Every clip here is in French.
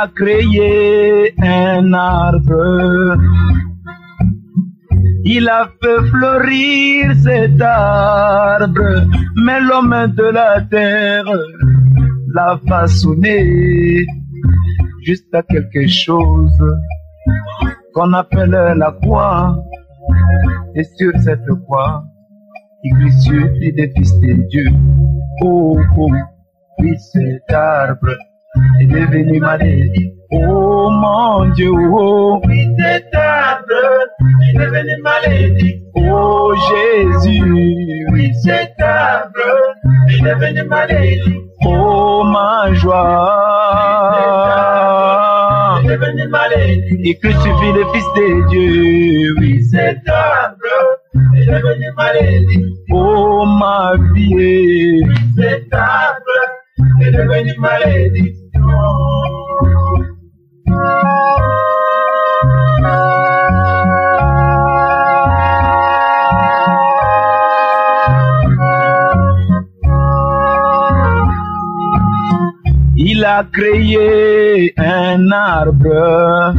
a créé un arbre. Il a fait fleurir cet arbre, mais l'homme de la terre l'a façonné jusqu'à quelque chose qu'on appelle la croix. Et sur cette croix, Jésus est le Fils de Dieu. Oh, oh, oui, cet arbre est devenu maladie. Oh mon Dieu, oh, oui, cet arbre est devenu maladie. Oh Jésus, oui, cet arbre est devenu maladie. Oh ma joie, est devenu maladie. Et crucifie le Fils de Dieu, oui, cet arbre est devenu maladie. Oh ma vie, oui, cet arbre est devenu maladie. Il a créé un arbre.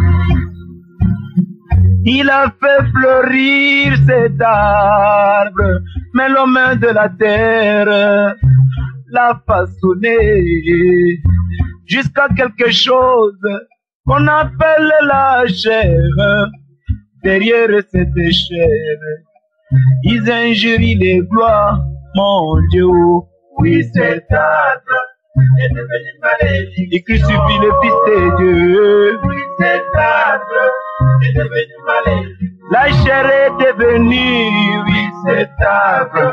Il a fait fleurir cet arbre, mais l'homme de la terre l'a façonné jusqu'à quelque chose qu'on appelle la chair. Derrière cette chair, ils injurient les gloires, mon Dieu. Oui, cet arbre est devenu maladie. Il crucifie le Fils de Dieu. Oui, cet arbre est devenu maladie. La chair est devenue, oui, cet arbre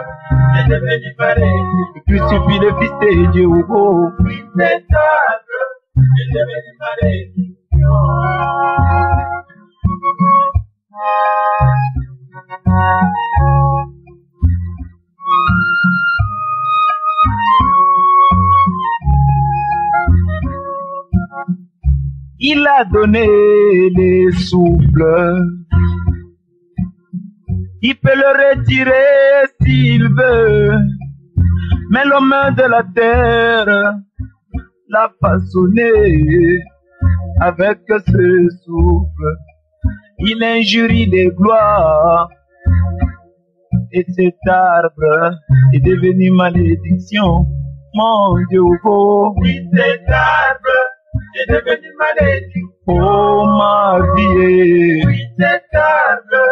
est devenu maladie. Il crucifie le Fils de Dieu. Oh, oui, cet arbre est devenu maladie. Il a donné les souffles. Il peut le retirer s'il veut. Mais l'homme de la terre l'a façonné avec ce souffle. Il injurie les gloires. Et cet arbre est devenu malédiction. Mon Dieu, oh, oui, cet arbre est devenu maladie. Oh ma vie, oui, cet arbre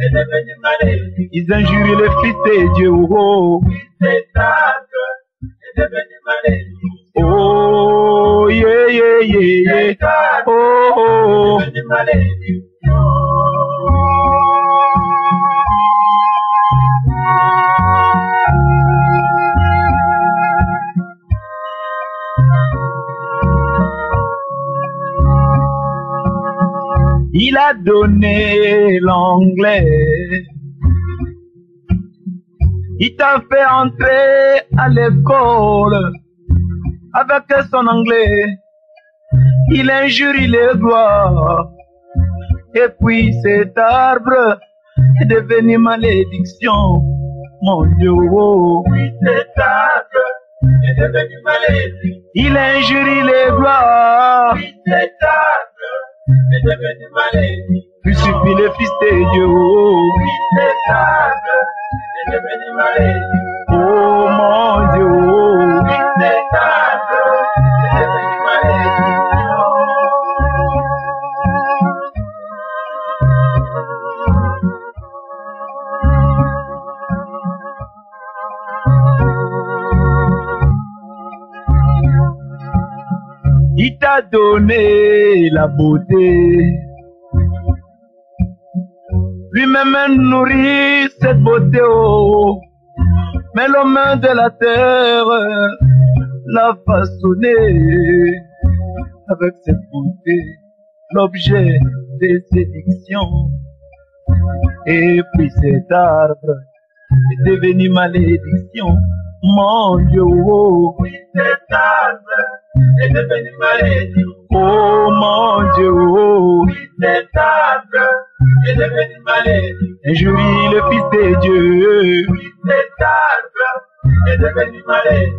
est devenu maladie. Ils injurient le Fils de Dieu. Oh, oui, cet arbre est devenu maladie. Oh, yeah, yeah, yeah, yeah. Oh, oh, est devenu maladie. Il a donné l'anglais. Il t'a fait entrer à l'école avec son anglais. Il injurie les gloires. Et puis cet arbre est devenu malédiction. Mon Dieu, oh, oui, cet arbre est devenu malédiction. Il injurie les gloires. Oui, cet arbre est devenu maladie. Crucifie le Fils de Dieu. Oh, oui, cet arbre est devenu maladie. Oh mon Dieu, oui, cet arbre est devenu maladie. Il t'a donné la beauté. Lui-même nourrit cette beauté, oh. Mais l'homme de la terre l'a façonné avec cette beauté, l'objet des séductions. Et puis cet arbre est devenu malédiction. Mon Dieu, oh, oui, cet arbre est devenu maladie. Oh mon Dieu, oh, oui, cet arbre est devenu maladie. Injurie le Fils de Dieu. Oui, cet arbre est devenu maladie.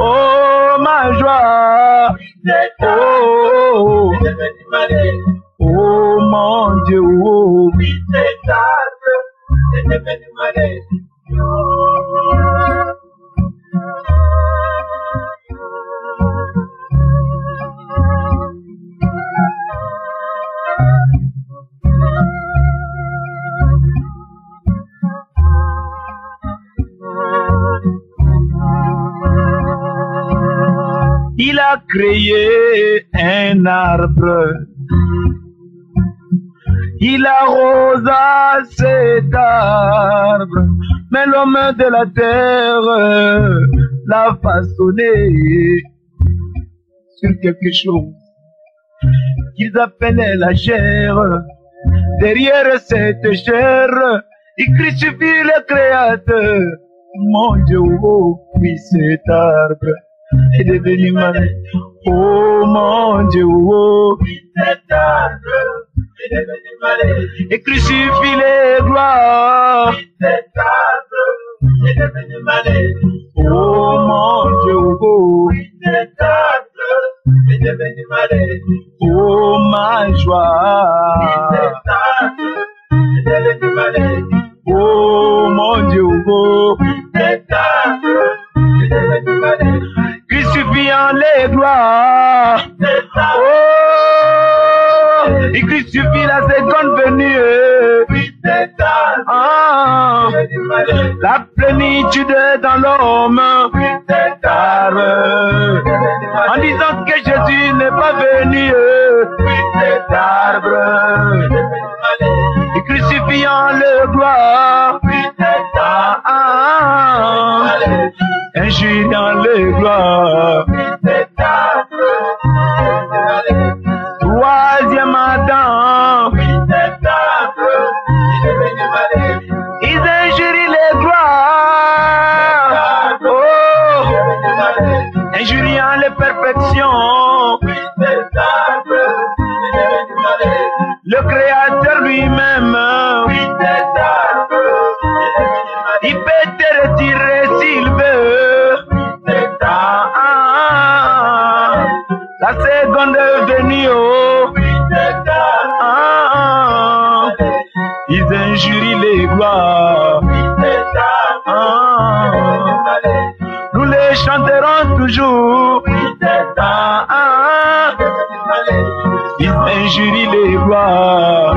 Oh, ma joie. Oh, oh, mon Dieu. Oh, il a créé un arbre, il arrosa cet arbre, mais l'homme de la terre l'a façonné sur quelque chose qu'ils appelaient la chair. Derrière cette chair, il crucifie le Créateur. Mon Dieu, oh, oui, cet arbre est devenu malin. Oh, mon Dieu, oh, oui, cet arbre est devenu malin. Et crucifie les gloires. Oui, cet arbre est devenu malin. Oh, mon Dieu, oh, oui, cet arbre est devenu malin. Oh, ma joie. Oui, cet arbre est devenu malin. Oh, mon Dieu, oh, cet arbre est devenu malin. Crucifiant les gloires. Oh, il crucifie la seconde venue. Ah, la plénitude dans l'homme. En disant que Jésus n'est pas venu. Et crucifiant le gloire, injuriant le gloire. Troisième Adam, ils injurient les gloires, oh, injuriant les perfections. Le Créateur lui-même, il peut te retirer s'il veut. La seconde venue, oh, ils injurient les gloires. Nous les chanterons toujours. Ils injurient les gloires.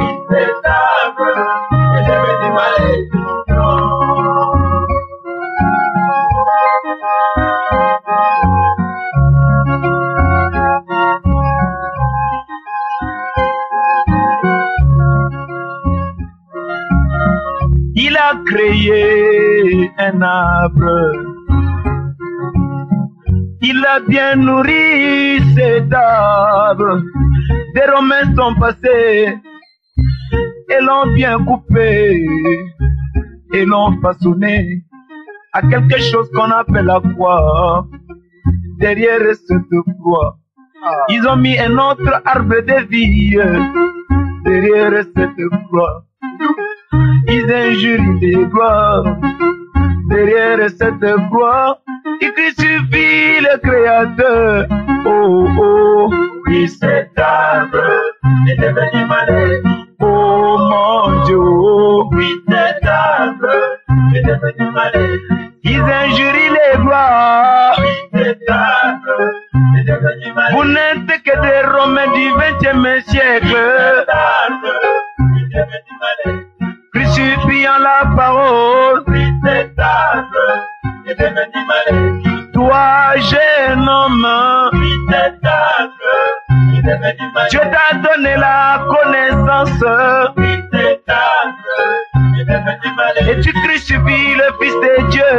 Il a créé un arbre. Il a bien nourri cet arbre. Des Romains sont passés et l'ont bien coupé et l'ont façonné à quelque chose qu'on appelle la croix. Derrière cette croix, ils ont mis un autre arbre de vie. Derrière cette croix, ils injurient les gloires. Derrière cette croix, ils crucifient le Créateur. Oh, oh, oui, cet arbre est devenu malin. Oh, mon Dieu, oh, oui, cet arbre est devenu malin. Ils injurient les gloires. Oui, cet arbre est devenu malin. Vous n'êtes que des Romains du XXe siècle. Cet arbre est devenu malin. Crucifiant la parole. Oui, cet arbre est devenu malin. Toi, jeune homme, oui, cet arbre est devenu malin. Dieu t'a donné la connaissance. Oui, cet arbre est devenu malin. Et tu crucifies le Fils de Dieu.